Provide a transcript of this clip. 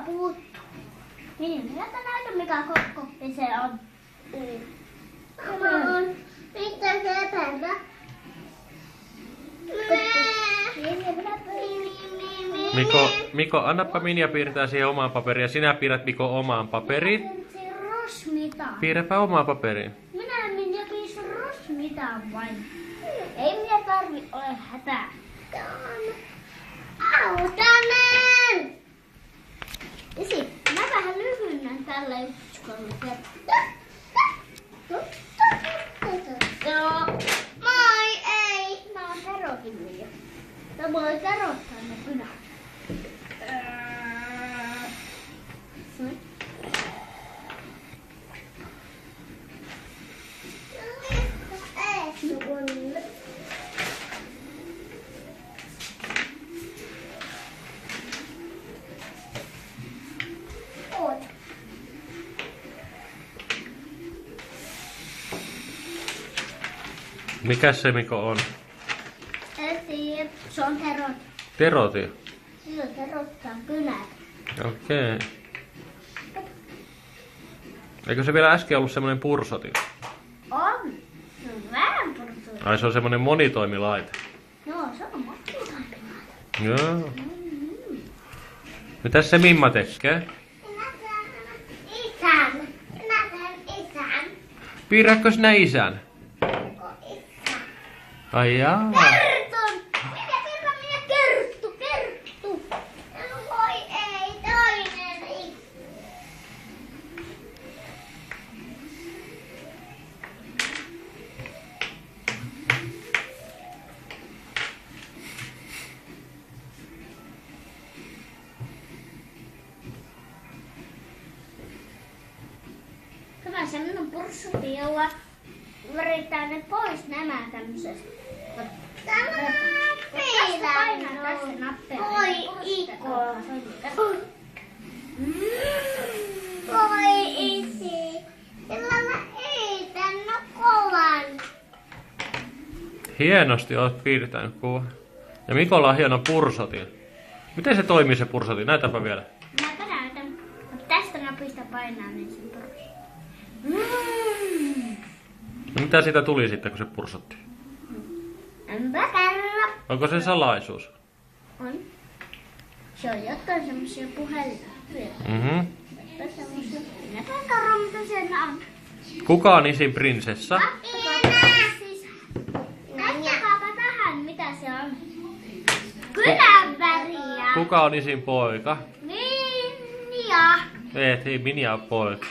puuttuu. Niin, minä näytän mikä kokki se on. Come on. Mitä se päivä? Miko, annappa Minja piirtää siihen omaan paperiin ja sinä piirrät Miko omaan paperiin. Piirräpä omaan paperiin. Minä Minja piirsin rosmitaan vain. Ei minä tarvi ole hätää. Autanen! Isi, mä vähän lyhynnän tällä yksiköllä. Joo. Moi, ei. Mä oon Terokin Minja. Mä voin terottaa ne kynät. Mikäs se Miko on? Se on terot. Teroti? Sillä terottaa kynät. Okei. Eikö se vielä äsken ollut semmonen pursoti? On. Se on vähän purtua. Ai se on semmonen monitoimilaite. Joo, se on monitoimilaite. Joo. Mitäs se Mimma tekee? Isän. Isän. Piirrätkö sinä isän? Ai jaa. Kertun! Mikä kerran minä Kerttu? Voi ei, toinen isä. Hyvä semmonen purssuti, jolla väritään ne pois nämä tämmöiset. Tämä Painaa tässä nappeja. Voi Iko. Voi isi. Sillä mä eitän no kovan. Hienosti olet piirtänyt kuva. Ja Mikolla on hieno pursoti. Miten se toimii se pursoti? Näytäpä vielä. Mä näytän. Tästä napista painaa niin sen purssu. No mitä siitä tuli sitten, kun se pursotti? Enpä kerro. Onko se salaisuus? On. Se on jotain semmosia puhelimia. Mhm. Jotain semmosia. Minäpä kerro mitä siellä on. Kuka on isin prinsessa? Katsokaapa tähän mitä se on. Kynän väriä. Kuka on isin poika? Minja. Ei Minja ole poika.